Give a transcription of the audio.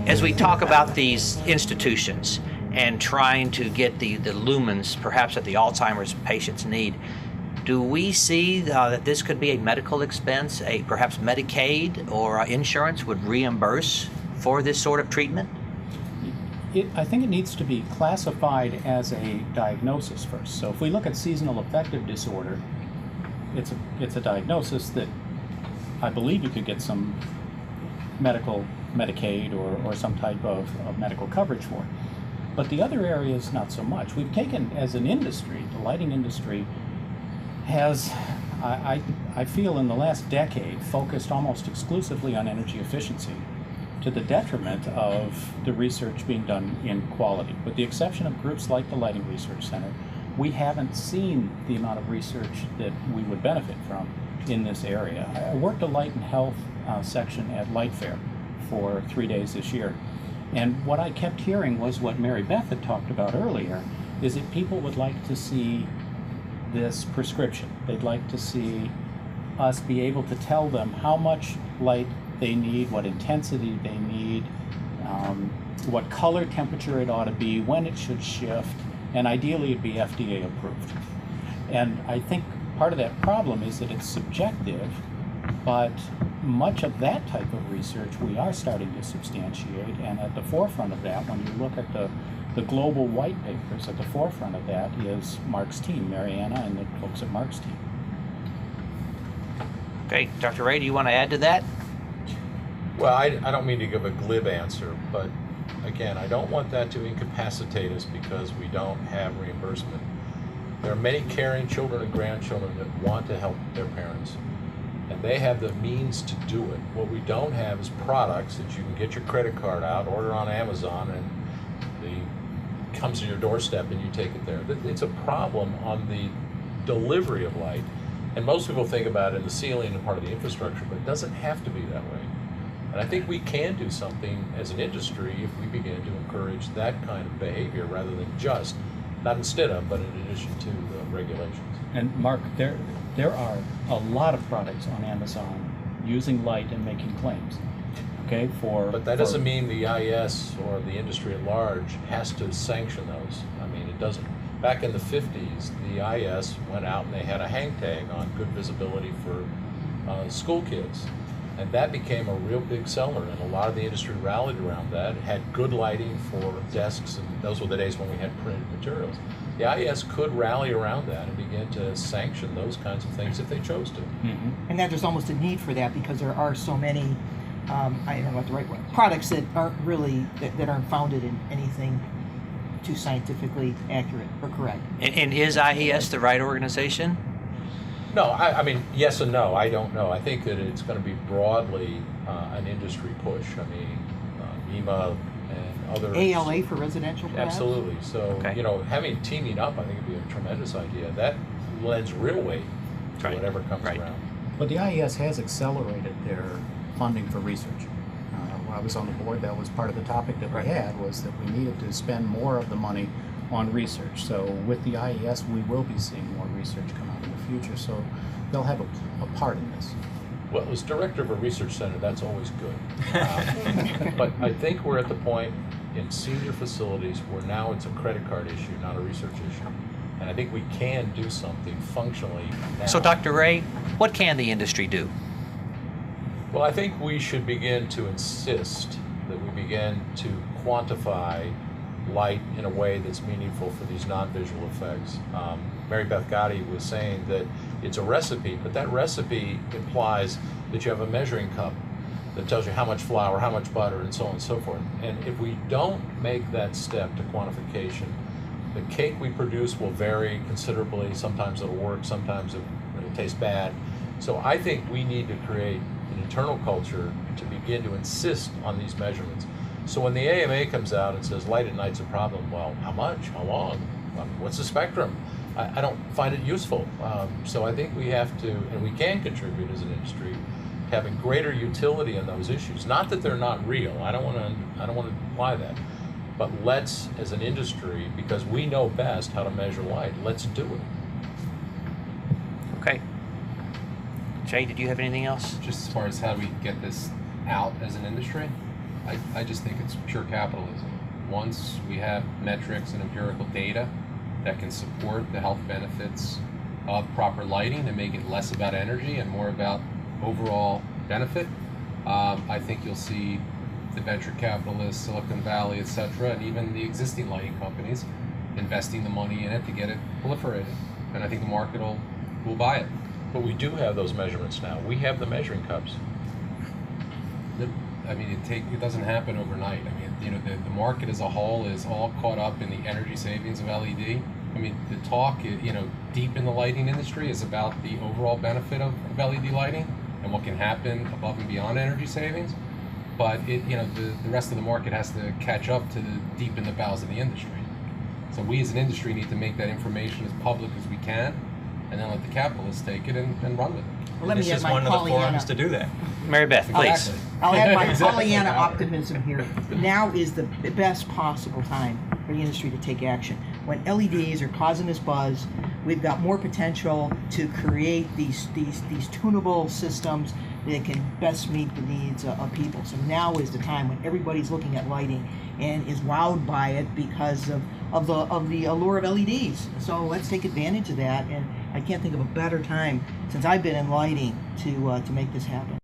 As we talk about these institutions and trying to get the lumens perhaps that the Alzheimer's patients need, do we see that this could be a medical expense, perhaps Medicaid or insurance would reimburse for this sort of treatment? I think it needs to be classified as a diagnosis first. So if we look at seasonal affective disorder, it's a diagnosis that I believe you could get some Medicaid or some type of medical coverage for. But the other areas, not so much. We've taken, as an industry, the lighting industry has, I feel in the last decade, focused almost exclusively on energy efficiency to the detriment of the research being done in quality. With the exception of groups like the Lighting Research Center, we haven't seen the amount of research that we would benefit from in this area. I worked a light and health section at Light Fair for 3 days this year. And what I kept hearing was what Mary Beth had talked about earlier, is that people would like to see this prescription. They'd like to see us be able to tell them how much light they need, what intensity they need, what color temperature it ought to be, when it should shift, and ideally it'd be FDA approved. And I think part of that problem is that it's subjective, but much of that type of research we are starting to substantiate, and at the forefront of that, when you look at the global white papers, at the forefront of that is Mark's team, Mariana and the folks at Mark's team. Okay, Dr. Ray, do you want to add to that? Well, I don't mean to give a glib answer, but again, I don't want that to incapacitate us because we don't have reimbursement. There are many caring children and grandchildren that want to help their parents, and they have the means to do it. What we don't have is products that you can get your credit card out, order on Amazon, and it comes to your doorstep and you take it there. It's a problem on the delivery of light, and most people think about it in the ceiling and part of the infrastructure, but it doesn't have to be that way. And I think we can do something as an industry if we begin to encourage that kind of behavior rather than just, not instead of, but in addition to the regulations. And Mark, there are a lot of products on Amazon using light and making claims. Okay, but that doesn't mean the IES or the industry at large has to sanction those. I mean, it doesn't. Back in the 50s, the IES went out and they had a hang tag on good visibility for school kids. And that became a real big seller, and a lot of the industry rallied around that. It had good lighting for desks, and those were the days when we had printed materials. The IES could rally around that and begin to sanction those kinds of things if they chose to. Mm-hmm. And that there's almost a need for that because there are so many, I don't know what the right word, products that aren't really, that aren't founded in anything too scientifically accurate or correct. And is IES the right organization? No, I mean, yes and no. I don't know. I think that it's going to be broadly an industry push. I mean, EMA and other ALA for residential, perhaps? Absolutely. So, okay. You know, teaming up, I think would be a tremendous idea. That lends real weight to right. whatever comes right. around. But the IES has accelerated their funding for research. When I was on the board, that was part of the topic that we had, was that we needed to spend more of the money on research. So with the IES, we will be seeing more research come out in the future, so they'll have a part in this. Well, as director of a research center, that's always good. But I think we're at the point in senior facilities where now it's a credit card issue, not a research issue. And I think we can do something functionally now. So, Dr. Ray, what can the industry do? Well, I think we should begin to insist that we begin to quantify light in a way that's meaningful for these non-visual effects. Mary Beth Gotti was saying that it's a recipe, but that recipe implies that you have a measuring cup that tells you how much flour, how much butter, and so on and so forth. And if we don't make that step to quantification, the cake we produce will vary considerably. Sometimes it'll work, sometimes it'll taste bad. So I think we need to create an internal culture to begin to insist on these measurements. So when the AMA comes out and says light at night's a problem, well, how much? How long? What's the spectrum? I don't find it useful. So I think we have to, and we can contribute as an industry, to having greater utility in those issues. Not that they're not real. I don't want to imply that. But let's, as an industry, because we know best how to measure light, let's do it. Okay. Jay, did you have anything else? Just as far as how do we get this out as an industry? I just think it's pure capitalism. Once we have metrics and empirical data that can support the health benefits of proper lighting and make it less about energy and more about overall benefit, I think you'll see the venture capitalists, Silicon Valley, etc., and even the existing lighting companies investing the money in it to get it proliferated. And I think the market will buy it. But we do have those measurements now. We have the measuring cups. I mean, it doesn't happen overnight. I mean, you know, the market as a whole is all caught up in the energy savings of LED. I mean, the talk, you know, deep in the lighting industry is about the overall benefit of LED lighting and what can happen above and beyond energy savings. But you know, the rest of the market has to catch up to the deep in the bowels of the industry. So we as an industry need to make that information as public as we can, and then let the capitalists take it and run with it. Well, let This me add is my one of the Pollyanna. forums to do that. Mary Beth, please. Exactly. I'll add my Exactly. Pollyanna optimism here. Now is the best possible time for the industry to take action. When LEDs are causing this buzz, we've got more potential to create these tunable systems that can best meet the needs of people. So now is the time when everybody's looking at lighting and is wowed by it because of the allure of LEDs. So let's take advantage of that. And I can't think of a better time since I've been in lighting to make this happen.